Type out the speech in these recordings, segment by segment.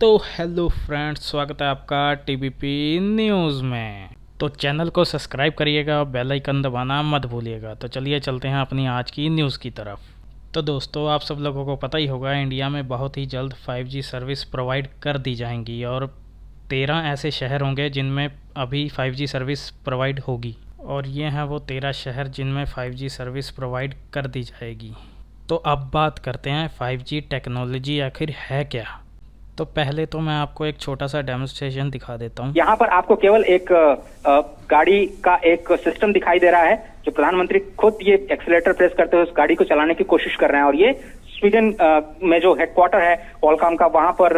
तो hello friends, स्वागत है आपका टीबीपी न्यूज़ में। तो चैनल को सब्सक्राइब करिएगा और बेल आइकन दबाना मत भूलिएगा। तो चलिए चलते हैं अपनी आज की न्यूज़ की तरफ। तो दोस्तों, आप सब लोगों को पता ही होगा, इंडिया में बहुत ही जल्द 5G सर्विस प्रोवाइड कर दी जाएंगी और 13 ऐसे शहर होंगे जिनमें अभी 5G सर्विस प्रोवाइड होगी। और ये हैं वो 13 शहर जिनमें 5G सर्विस प्रोवाइड कर दी जाएगी। तो अब बात करते हैं 5G टेक्नोलॉजी आखिर है क्या। तो पहले तो मैं आपको एक छोटा सा डेमोन्स्ट्रेशन दिखा देता हूँ। यहाँ पर आपको केवल एक गाड़ी का एक सिस्टम दिखाई दे रहा है, जो प्रधानमंत्री खुद ये एक्सीलेटर प्रेस करते हुए उस गाड़ी को चलाने की कोशिश कर रहे हैं। और ये स्वीडन में जो हेडक्वार्टर है क्वालकॉम का, वहां पर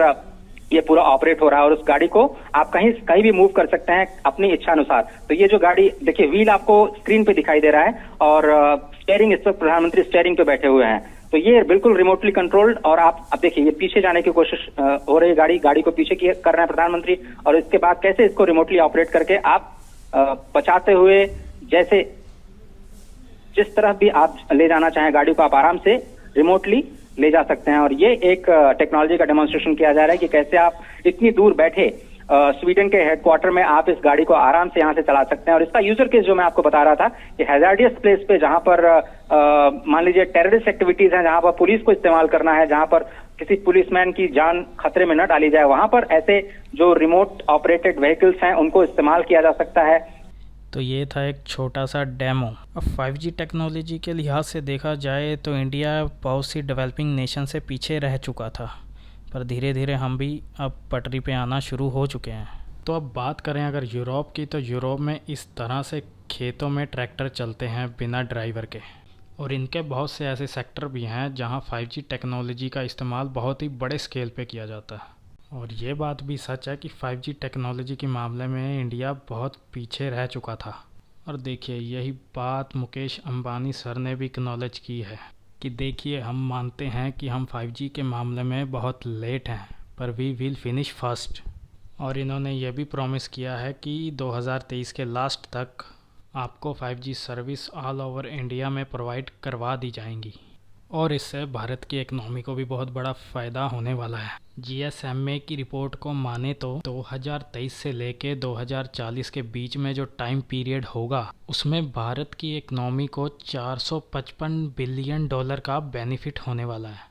ये पूरा ऑपरेट हो रहा है। और उस गाड़ी को आप कहीं भी मूव कर सकते हैं अपनी इच्छा अनुसार। तो ये जो गाड़ी देखिए, व्हील आपको स्क्रीन पे दिखाई दे रहा है और स्टीयरिंग, इस वक्त प्रधानमंत्री स्टीयरिंग पे बैठे हुए हैं। तो ये बिल्कुल रिमोटली कंट्रोल्ड। और आप अब देखिए, ये पीछे जाने की कोशिश हो रही है, गाड़ी को पीछे कर रहे हैं प्रधानमंत्री। और इसके बाद कैसे इसको रिमोटली ऑपरेट करके आप बचाते हुए, जैसे जिस तरफ भी आप ले जाना चाहें गाड़ी को, आप आराम से रिमोटली ले जा सकते हैं। और ये एक टेक्नोलॉजी का डेमोन्स्ट्रेशन किया जा रहा है कि कैसे आप इतनी दूर बैठे स्वीडन के हेडक्वार्टर में आप इस गाड़ी को आराम से यहाँ से चला सकते हैं। और इसका यूजर केस जो मैं आपको बता रहा था, कि हैजार्डियस प्लेस पे, जहां पर मान लीजिए टेररिस्ट एक्टिविटीज हैं, जहां पर पुलिस को इस्तेमाल करना है, जहां पर किसी पुलिसमैन की जान खतरे में न डाली जाए, वहां पर ऐसे जो रिमोट ऑपरेटेड व्हीकल्स हैं उनको इस्तेमाल किया जा सकता है। तो ये था एक छोटा सा डेमो। अब 5G टेक्नोलॉजी के लिहाज से देखा जाए तो इंडिया बहुत सी डेवलपिंग नेशन से पीछे रह चुका था, पर धीरे धीरे हम भी अब पटरी पे आना शुरू हो चुके हैं। तो अब बात करें अगर यूरोप की, तो यूरोप में इस तरह से खेतों में ट्रैक्टर चलते हैं बिना ड्राइवर के। और इनके बहुत से ऐसे सेक्टर भी हैं जहां 5G टेक्नोलॉजी का इस्तेमाल बहुत ही बड़े स्केल पे किया जाता है। और ये बात भी सच है कि 5G टेक्नोलॉजी के मामले में इंडिया बहुत पीछे रह चुका था। और देखिए, यही बात मुकेश अंबानी सर ने भी एक्नॉलेज की है कि देखिए, हम मानते हैं कि हम 5G के मामले में बहुत लेट हैं, पर वी विल फिनिश फर्स्ट। और इन्होंने ये भी प्रॉमिस किया है कि 2023 के लास्ट तक आपको 5G service all over India में प्रोवाइड करवा दी जाएंगी। और इससे भारत की इकनॉमी को भी बहुत बड़ा फ़ायदा होने वाला है। GSMA की रिपोर्ट को माने तो 2023 से लेके 2040 के बीच में जो टाइम पीरियड होगा, उसमें भारत की इकनॉमी को $455 बिलियन का बेनिफिट होने वाला है।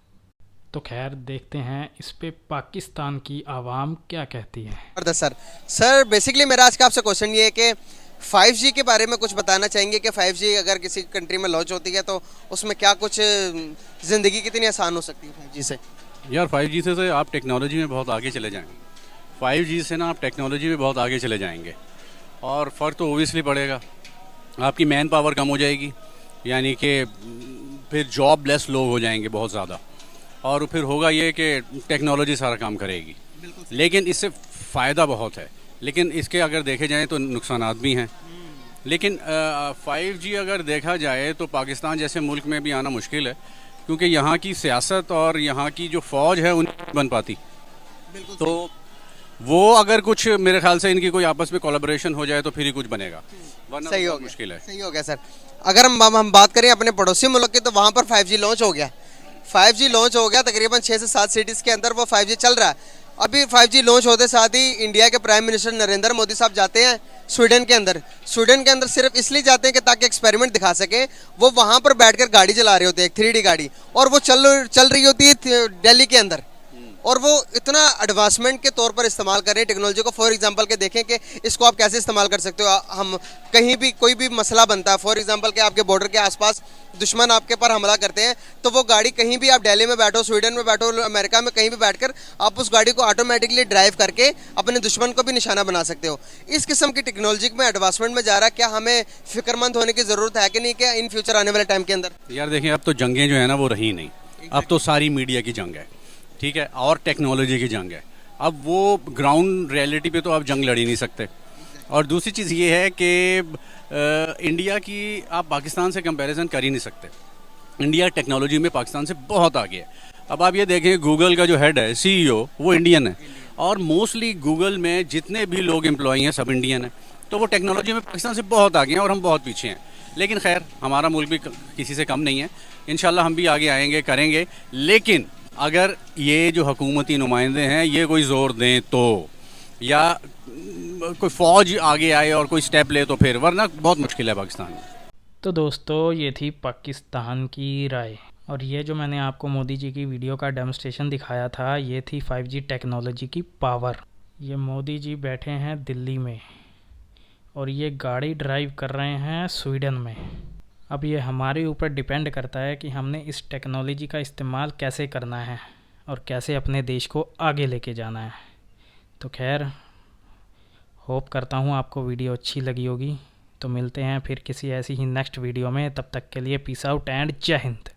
तो खैर, देखते हैं इस पे पाकिस्तान की आवाम क्या कहती है। सर बेसिकली मेरा आज का आपसे क्वेश्चन ये है कि 5G के बारे में कुछ बताना चाहेंगे कि 5G अगर किसी कंट्री में लॉन्च होती है तो उसमें क्या कुछ ज़िंदगी कितनी आसान हो सकती है 5G से? यार 5G से आप टेक्नोलॉजी में बहुत आगे चले जाएंगे। 5G से ना आप टेक्नोलॉजी में बहुत आगे चले जाएंगे और फ़र्क तो ओबियसली पड़ेगा। आपकी मैन पावर कम हो जाएगी, यानी कि फिर जॉब लेस लोग हो जाएंगे बहुत ज़्यादा। और फिर होगा ये कि टेक्नोलॉजी सारा काम करेगी। लेकिन इससे फ़ायदा बहुत है, लेकिन इसके अगर देखे जाएँ तो नुकसानात भी हैं। लेकिन 5G अगर देखा जाए तो पाकिस्तान जैसे मुल्क में भी आना मुश्किल है, क्योंकि यहाँ की सियासत और यहाँ की जो फ़ौज है उन बन पाती। तो वो अगर कुछ, मेरे ख्याल से इनकी कोई आपस में कोलैबोरेशन हो जाए तो फिर ही कुछ बनेगा, वरना सही हो मुश्किल है। सही हो गया सर। अगर हम बात करें अपने पड़ोसी मुल्क की, तो वहाँ पर 5G लॉन्च हो गया। 5G लॉन्च हो गया, तकरीबन 6 से 7 सिटीज़ के अंदर वो 5G चल रहा है। अभी 5G लॉन्च होते साथ ही इंडिया के प्राइम मिनिस्टर नरेंद्र मोदी साहब जाते हैं स्वीडन के अंदर। स्वीडन के अंदर सिर्फ इसलिए जाते हैं कि ताकि एक्सपेरिमेंट दिखा सकें। वो वहाँ पर बैठकर गाड़ी चला रहे होते हैं, एक 3D गाड़ी, और वो चल रही होती है दिल्ली के अंदर। और वो इतना एडवांसमेंट के तौर पर इस्तेमाल कर रहे हैं टेक्नोलॉजी को। फॉर एग्जांपल के देखें कि इसको आप कैसे इस्तेमाल कर सकते हो। हम कहीं भी कोई भी मसला बनता है, फॉर एग्जांपल के आपके बॉर्डर के आसपास दुश्मन आपके पर हमला करते हैं, तो वो गाड़ी कहीं भी, आप दिल्ली में बैठो, स्वीडन में बैठो, अमेरिका में कहीं भी बैठकर आप उस गाड़ी को ऑटोमेटिकली ड्राइव करके अपने दुश्मन को भी निशाना बना सकते हो। इस किस्म की टेक्नोलॉजी में एडवांसमेंट में जा रहा है। क्या हमें फिक्रमंद होने की ज़रूरत है कि नहीं, क्या इन फ्यूचर आने वाले टाइम के अंदर? यार देखिए, अब तो जंगें जो है ना वो रही नहीं। अब तो सारी मीडिया की जंग है, ठीक है, और टेक्नोलॉजी की जंग है। अब वो ग्राउंड रियलिटी पे तो आप जंग लड़ ही नहीं सकते। और दूसरी चीज़ ये है कि इंडिया की आप पाकिस्तान से कंपैरिजन कर ही नहीं सकते। इंडिया टेक्नोलॉजी में पाकिस्तान से बहुत आगे है। अब आप ये देखें, गूगल का जो हेड है, CEO, वो इंडियन है। और मोस्टली गूगल में जितने भी लोग एम्प्लॉय हैं सब इंडियन हैं। तो वो टेक्नोलॉजी में पाकिस्तान से बहुत आगे हैं और हम बहुत पीछे हैं। लेकिन खैर, हमारा मुल्क भी किसी से कम नहीं है। इंशाल्लाह हम भी आगे आएंगे, करेंगे। लेकिन अगर ये जो हुकूमती नुमाइंदे हैं ये कोई ज़ोर दें तो, या कोई फ़ौज आगे आए और कोई स्टेप ले तो फिर, वरना बहुत मुश्किल है पाकिस्तान में। तो दोस्तों ये थी पाकिस्तान की राय, और ये जो मैंने आपको मोदी जी की वीडियो का डेमोस्ट्रेशन दिखाया था ये थी 5G टेक्नोलॉजी की पावर। ये मोदी जी बैठे हैं दिल्ली में और ये गाड़ी ड्राइव कर रहे हैं स्वीडन में। अब ये हमारे ऊपर डिपेंड करता है कि हमने इस टेक्नोलॉजी का इस्तेमाल कैसे करना है और कैसे अपने देश को आगे लेके जाना है। तो खैर, होप करता हूँ आपको वीडियो अच्छी लगी होगी। तो मिलते हैं फिर किसी ऐसी ही नेक्स्ट वीडियो में, तब तक के लिए पीस आउट एंड जय हिंद।